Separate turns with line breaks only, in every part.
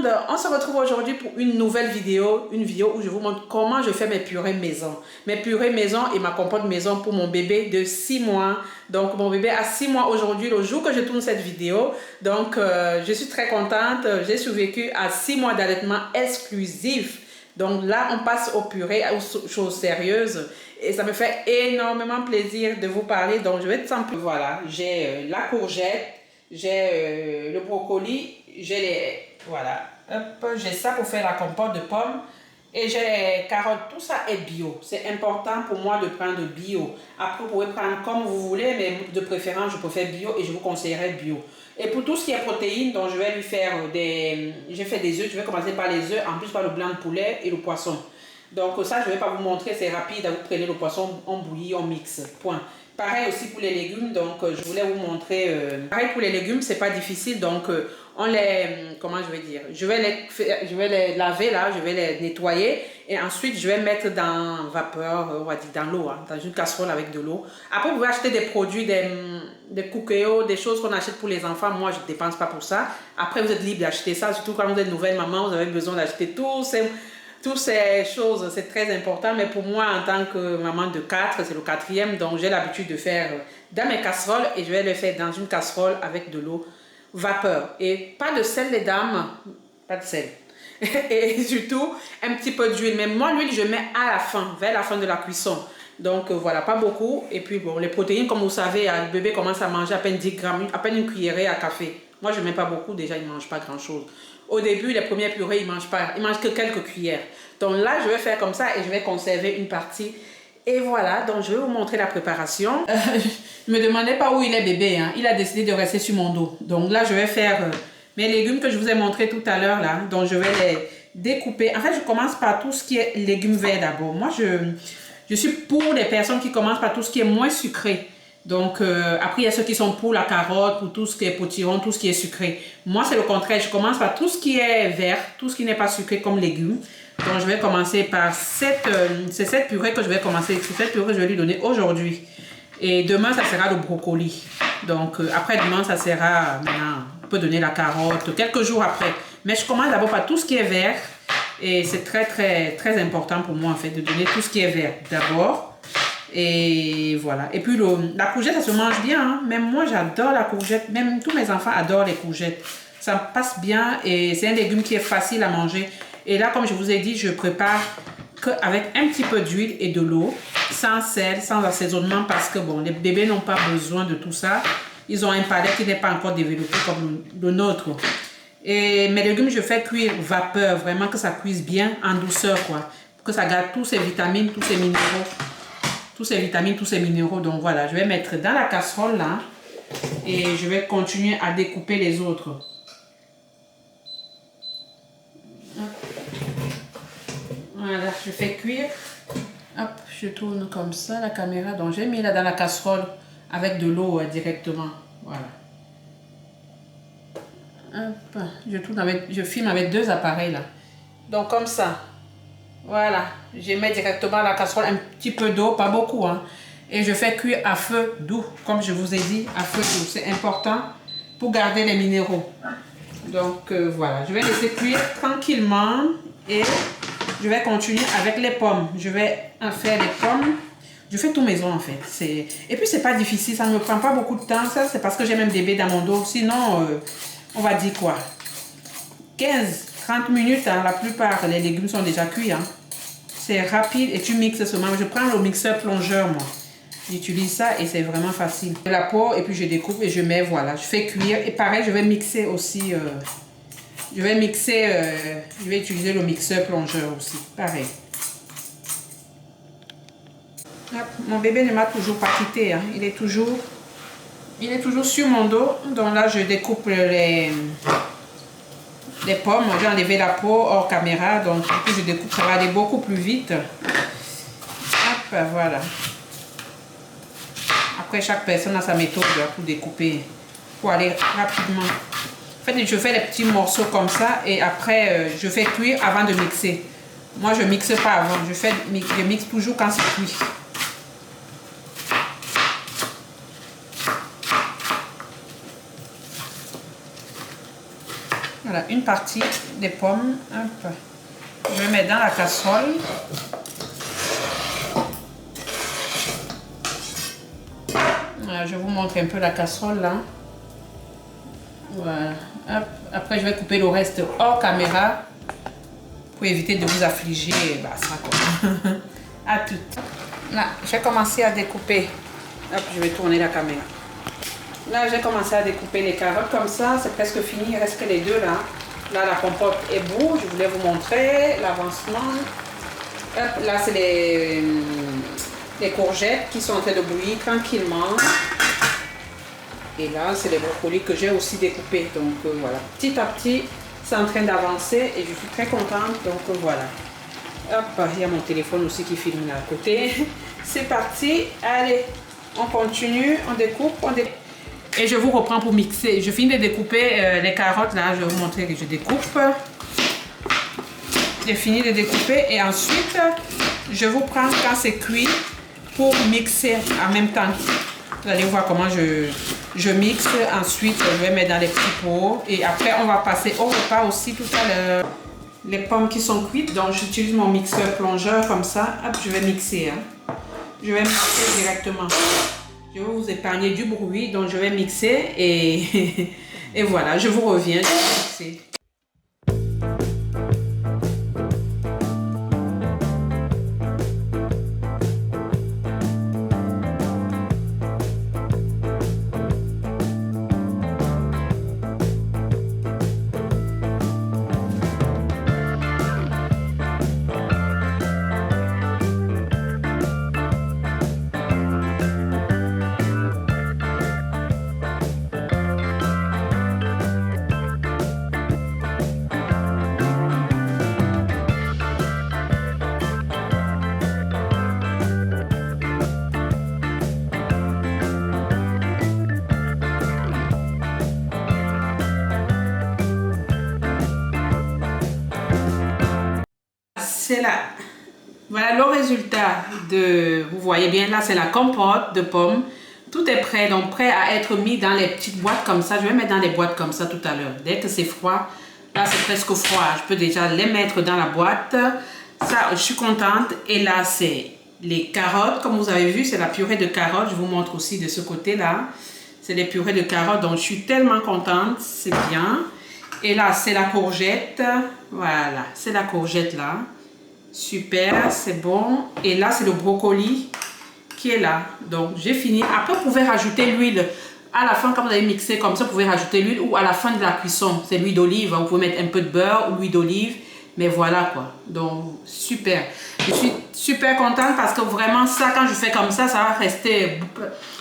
monde, on se retrouve aujourd'hui pour une nouvelle vidéo, une vidéo où je vous montre comment je fais mes purées maison. Mes purées maison et ma compote maison pour mon bébé de 6 mois. Donc mon bébé a 6 mois aujourd'hui, le jour que je tourne cette vidéo. Donc je suis très contente, j'ai survécu à 6 mois d'allaitement exclusif. Donc là, on passe aux purées, aux choses sérieuses. Et ça me fait énormément plaisir de vous parler. Donc je vais être simple. Voilà, j'ai la courgette, j'ai le brocoli, j'ai les... Voilà, j'ai ça pour faire la compote de pommes. Et j'ai les carottes, tout ça est bio. C'est important pour moi de prendre bio. Après, vous pouvez prendre comme vous voulez, mais de préférence, je préfère bio et je vous conseillerais bio. Et pour tout ce qui est protéines, donc je vais lui faire des... J'ai fait des œufs, je vais commencer par les œufs, en plus par le blanc de poulet et le poisson. Donc ça, je ne vais pas vous montrer, c'est rapide. Vous prenez le poisson, on bouillit, on mixe. Point. Pareil aussi pour les légumes, donc je voulais vous montrer... Pareil pour les légumes, c'est pas difficile, donc on les... Comment je vais dire? Je vais les laver là, je vais les nettoyer et ensuite je vais mettre dans vapeur, on va dire dans l'eau, hein, dans une casserole avec de l'eau. Après, vous pouvez acheter des produits, des cookies, des choses qu'on achète pour les enfants. Moi, je ne dépense pas pour ça. Après, vous êtes libre d'acheter ça, surtout quand vous êtes nouvelle maman, vous avez besoin d'acheter toutes ces choses, c'est très important, mais pour moi, en tant que maman de 4, c'est le 4e, donc j'ai l'habitude de faire dans mes casseroles et je vais le faire dans une casserole avec de l'eau vapeur. Et pas de sel, les dames, pas de sel. Et surtout, un petit peu d'huile. Mais moi, l'huile, je mets à la fin, vers la fin de la cuisson. Donc voilà, pas beaucoup. Et puis bon, les protéines, comme vous savez, le bébé commence à manger à peine 10 grammes, à peine une cuillerée à café. Moi, je ne mets pas beaucoup, déjà, il ne mange pas grand-chose. Au début, les premières purées, il ne mange pas, il mange que quelques cuillères. Donc là, je vais faire comme ça et je vais conserver une partie. Et voilà, donc je vais vous montrer la préparation. Je ne me demandais pas où il est bébé, hein. Il a décidé de rester sur mon dos. Donc là, je vais faire mes légumes que je vous ai montré tout à l'heure là. Donc je vais les découper. En fait, je commence par tout ce qui est légumes verts d'abord. Moi, je suis pour les personnes qui commencent par tout ce qui est moins sucré. Donc, après, il y a ceux qui sont pour la carotte, pour tout ce qui est potiron, tout ce qui est sucré. Moi, c'est le contraire. Je commence par tout ce qui est vert, tout ce qui n'est pas sucré comme légumes. Donc, je vais commencer par c'est cette purée que je vais commencer. C'est cette purée que je vais lui donner aujourd'hui. Et demain, ça sera le brocoli. Donc, après demain, ça sera, maintenant, on peut donner la carotte, quelques jours après. Mais je commence d'abord par tout ce qui est vert. Et c'est très, très, très important pour moi, en fait, de donner tout ce qui est vert d'abord. Et voilà. Et puis la courgette, ça se mange bien. Hein? Même moi, j'adore la courgette. Même tous mes enfants adorent les courgettes. Ça passe bien et c'est un légume qui est facile à manger. Et là, comme je vous ai dit, je prépare avec un petit peu d'huile et de l'eau, sans sel, sans assaisonnement, parce que bon, les bébés n'ont pas besoin de tout ça. Ils ont un palais qui n'est pas encore développé comme le nôtre. Et mes légumes, je fais cuire vapeur, vraiment que ça cuise bien en douceur, quoi. Pour que ça garde tous ces vitamines, tous ces minéraux. Tous ces vitamines, tous ces minéraux. Donc voilà, je vais mettre dans la casserole là. Et je vais continuer à découper les autres. Voilà, je fais cuire. Hop, je tourne comme ça la caméra. Donc j'ai mis là dans la casserole avec de l'eau directement. Voilà. Hop, je filme avec 2 appareils là. Donc comme ça. Voilà, je mets directement à la casserole un petit peu d'eau, pas beaucoup, hein. Et je fais cuire à feu doux, comme je vous ai dit, à feu doux. C'est important pour garder les minéraux. Donc voilà, je vais laisser cuire tranquillement et je vais continuer avec les pommes. Je vais en faire les pommes. Je fais tout maison en fait. Et puis c'est pas difficile, ça ne me prend pas beaucoup de temps. Ça c'est parce que j'ai même bébé dans mon dos. Sinon, on va dire quoi? 15-30 minutes, hein, la plupart des légumes sont déjà cuits. Hein. C'est rapide et tu mixes seulement. Je prends le mixeur plongeur, moi. J'utilise ça et c'est vraiment facile. La peau et puis je découpe et je mets, voilà. Je fais cuire et pareil, je vais mixer aussi. Je vais utiliser le mixeur plongeur aussi. Pareil. Hop, mon bébé ne m'a toujours pas quitté. Hein. Il est toujours sur mon dos. Donc là, je découpe les pommes. J'ai enlevé la peau hors caméra. Donc je découpe, ça va aller beaucoup plus vite. Hop, voilà. Après, chaque personne a sa méthode pour découper. Pour aller rapidement. En fait, je fais les petits morceaux comme ça. Et après, je fais cuire avant de mixer. Moi, je ne mixe pas avant. Je mixe toujours quand c'est cuit. Voilà, une partie des pommes. Hop. Je vais mettre dans la casserole. Voilà, je vous montre un peu la casserole là. Voilà. Hop. Après, je vais couper le reste hors caméra pour éviter de vous affliger. Bah, ça quoi. À tout. Là, j'ai commencé à découper. Hop, je vais tourner la caméra. Là, j'ai commencé à découper les carottes comme ça. C'est presque fini. Il reste que les deux là. Là, la compote est bout. Je voulais vous montrer l'avancement. Hop, là, c'est les courgettes qui sont en train de bouillir tranquillement. Et là, c'est les brocolis que j'ai aussi découpés. Donc, voilà. Petit à petit, c'est en train d'avancer et je suis très contente. Donc, voilà. Hop, il y a mon téléphone aussi qui filme là à côté. C'est parti. Allez, on continue. On découpe. Et je vous reprends pour mixer. Je finis de découper les carottes. Là, je vais vous montrer que je découpe. J'ai fini de découper. Et ensuite, je vous prends quand c'est cuit pour mixer en même temps. Vous allez voir comment je mixe. Ensuite, je vais mettre dans les petits pots. Et après, on va passer au repas aussi tout à l'heure. Les pommes qui sont cuites, donc j'utilise mon mixeur plongeur comme ça. Hop, je vais mixer. Hein. Je vais mixer directement. Je vais vous épargner du bruit, donc je vais mixer et voilà, je vous reviens. Je vais mixer. C'est là. Voilà le résultat de, vous voyez bien là, c'est la compote de pommes. Tout est prêt, donc prêt à être mis dans les petites boîtes comme ça. Je vais mettre dans les boîtes comme ça tout à l'heure. Dès que c'est froid, là c'est presque froid, je peux déjà les mettre dans la boîte. Ça, je suis contente. Et là, c'est les carottes. Comme vous avez vu, c'est la purée de carottes. Je vous montre aussi de ce côté-là. C'est les purées de carottes, donc je suis tellement contente. C'est bien. Et là, c'est la courgette. Voilà, c'est la courgette là. Super, c'est bon. Et là, c'est le brocoli qui est là. Donc, j'ai fini. Après, vous pouvez rajouter l'huile. À la fin, quand vous avez mixé comme ça, vous pouvez rajouter l'huile ou à la fin de la cuisson. C'est l'huile d'olive. Vous pouvez mettre un peu de beurre ou l'huile d'olive. Mais voilà quoi. Donc, super. Je suis super contente parce que vraiment, ça, quand je fais comme ça va rester...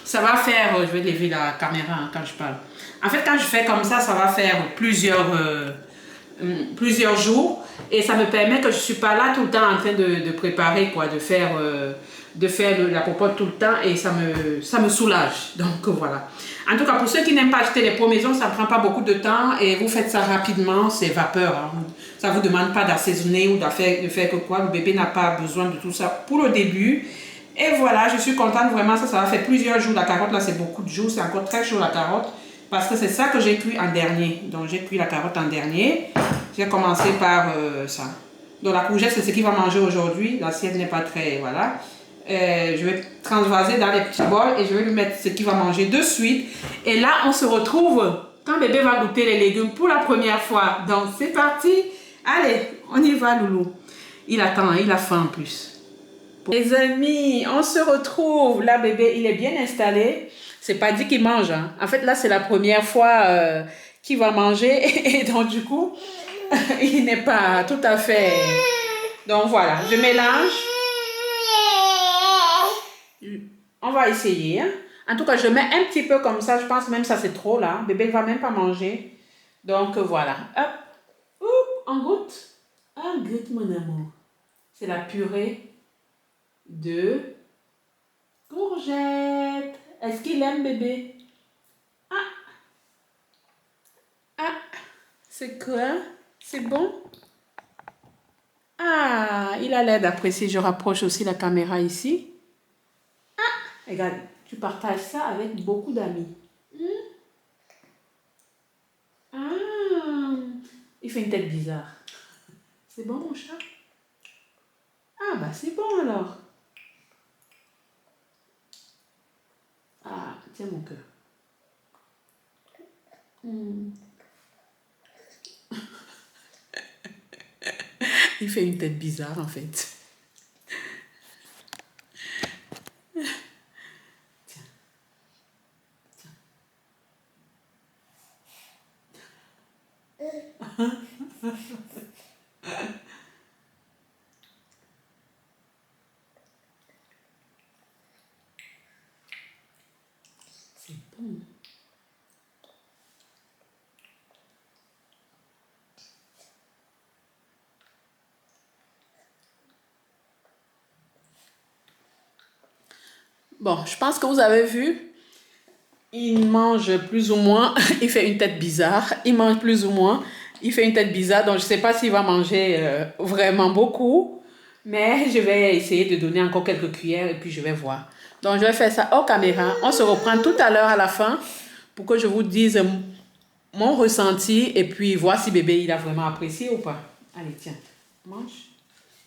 Ça va faire... Je vais lever la caméra hein, quand je parle. En fait, quand je fais comme ça va faire plusieurs jours et ça me permet que je ne suis pas là tout le temps en train de préparer quoi, de faire la popote tout le temps et ça me soulage. Donc voilà. En tout cas, pour ceux qui n'aiment pas acheter les pots maison, ça ne prend pas beaucoup de temps et vous faites ça rapidement, c'est vapeur. Hein. Ça ne vous demande pas d'assaisonner ou de faire que quoi. Le bébé n'a pas besoin de tout ça pour le début. Et voilà, je suis contente vraiment, ça va faire plusieurs jours. La carotte là, c'est beaucoup de jours, c'est encore très chaud la carotte. Parce que c'est ça que j'ai cuit en dernier. Donc j'ai cuit la carotte en dernier. J'ai commencé par ça. Donc la courgette, c'est ce qu'il va manger aujourd'hui. L'assiette n'est pas très... Voilà. Je vais transvaser dans les petits bols et je vais lui mettre ce qu'il va manger de suite. Et là, on se retrouve quand bébé va goûter les légumes pour la première fois. Donc c'est parti. Allez, on y va, loulou. Il attend, il a faim en plus. Les amis, on se retrouve. Là, bébé, il est bien installé. C'est pas dit qu'il mange. Hein. En fait, là, c'est la première fois qu'il va manger. Et donc, du coup, il n'est pas tout à fait... Donc, voilà. Je mélange. On va essayer. Hein. En tout cas, je mets un petit peu comme ça. Je pense même que ça, c'est trop, là. Bébé ne va même pas manger. Donc, voilà. Hop. Oup, on goûte. Ah, goûte, mon amour. C'est la purée de courgette. Est-ce qu'il aime bébé? Ah, ah, c'est quoi? C'est bon? Ah, il a l'air d'apprécier. Je rapproche aussi la caméra ici. Ah, regarde, tu partages ça avec beaucoup d'amis. Ah, Il fait une tête bizarre. C'est bon, mon chat? Ah, bah c'est bon alors. Ah, tiens mon cœur. Il fait une tête bizarre en fait. C'est bon. Bon, je pense que vous avez vu. Il mange plus ou moins, il fait une tête bizarre, il mange plus ou moins, il fait une tête bizarre, donc je ne sais pas s'il va manger vraiment beaucoup, mais je vais essayer de donner encore quelques cuillères et puis je vais voir. Donc je vais faire ça hors caméra, on se reprend tout à l'heure à la fin pour que je vous dise mon ressenti et puis voir si bébé il a vraiment apprécié ou pas. Allez, tiens, mange.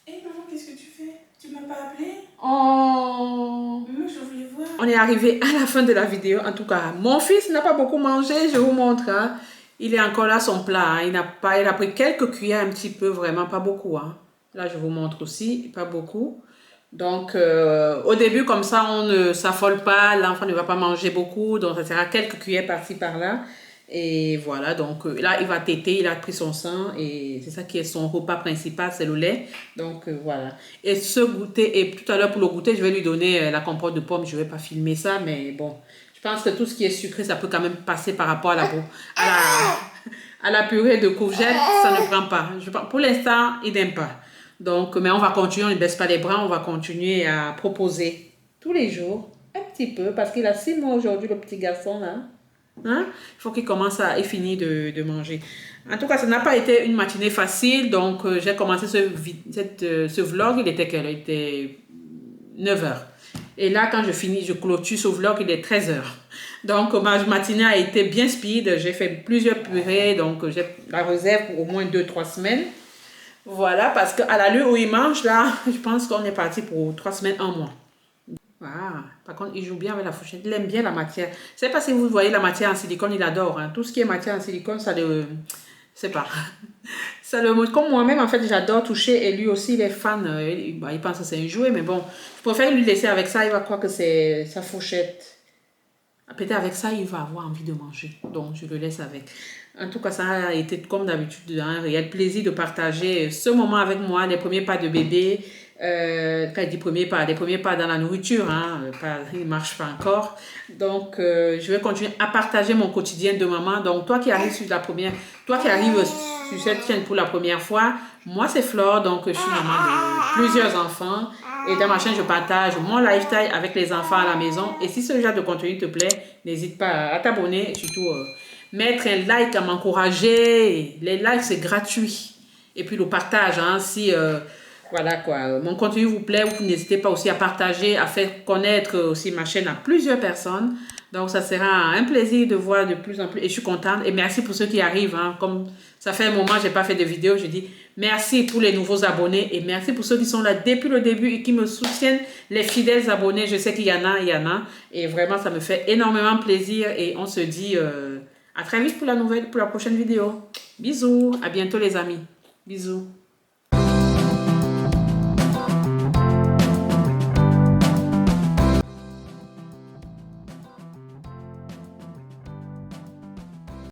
Hé maman, qu'est-ce que tu fais? Tu m'as pas appelé?
Oh.
Moi, je voulais voir.
On est arrivé à la fin de la vidéo. En tout cas, mon fils n'a pas beaucoup mangé. Je vous montre. Hein. Il est encore là son plat. Hein. Il a pris quelques cuillères, un petit peu, vraiment pas beaucoup. Hein. Là, je vous montre aussi, pas beaucoup. Donc, au début, comme ça, on ne s'affole pas. L'enfant ne va pas manger beaucoup. Donc, ça sera quelques cuillères par-ci, par-là. Et voilà, donc là, il va téter, il a pris son sang et c'est ça qui est son repas principal, c'est le lait. Donc voilà. Et ce goûter, et tout à l'heure pour le goûter, je vais lui donner la compote de pomme. Je ne vais pas filmer ça, mais bon. Je pense que tout ce qui est sucré, ça peut quand même passer par rapport à la purée de courgettes. Ça ne prend pas. Pour l'instant, il n'aime pas. Donc, mais on va continuer, on ne baisse pas les bras, on va continuer à proposer tous les jours, un petit peu, parce qu'il a 6 mois aujourd'hui, le petit garçon là. Hein? Il faut qu'il commence à finir de manger. En tout cas, ça n'a pas été une matinée facile. Donc, j'ai commencé ce vlog. Il était quelle heure? Il était 9 heures. Et là, quand je clôture ce vlog, il est 13 heures. Donc, ma matinée a été bien speed. J'ai fait plusieurs purées. Donc, j'ai la réserve pour au moins 2-3 semaines. Voilà, parce qu'à l'allure où il mange, là, je pense qu'on est parti pour 3 semaines, 1 mois. Ah, par contre, il joue bien avec la fourchette. Il aime bien la matière. C'est pas si vous voyez la matière en silicone, il adore. Hein. Tout ce qui est matière en silicone, ça le... C'est pas. Ça le... Comme moi-même, en fait, j'adore toucher. Et lui aussi, il est fan. Il pense que c'est un jouet. Mais bon, je préfère lui laisser avec ça. Il va croire que c'est sa fourchette. Peut-être avec ça, il va avoir envie de manger. Donc, je le laisse avec. En tout cas, ça a été comme d'habitude un réel plaisir de partager ce moment avec moi, les premiers pas de bébé. Quand il dit les premiers pas dans la nourriture, hein, il ne marche pas encore. Donc, je vais continuer à partager mon quotidien de maman. Donc, toi qui arrives sur cette chaîne pour la première fois, moi c'est Flore, donc je suis maman de plusieurs enfants. Et dans ma chaîne, je partage mon lifestyle avec les enfants à la maison. Et si ce genre de contenu te plaît, n'hésite pas à t'abonner et surtout mettre un like, à m'encourager. Les likes, c'est gratuit. Et puis le partage, hein, si... voilà quoi, mon contenu vous plaît, vous n'hésitez pas aussi à partager, à faire connaître aussi ma chaîne à plusieurs personnes. Donc ça sera un plaisir de voir de plus en plus et je suis contente. Et merci pour ceux qui arrivent, hein. Comme ça fait un moment que je n'ai pas fait de vidéo, je dis merci pour les nouveaux abonnés et merci pour ceux qui sont là depuis le début et qui me soutiennent, les fidèles abonnés. Je sais qu'il y en a, et vraiment ça me fait énormément plaisir et on se dit à très vite pour la prochaine vidéo. Bisous, à bientôt les amis. Bisous.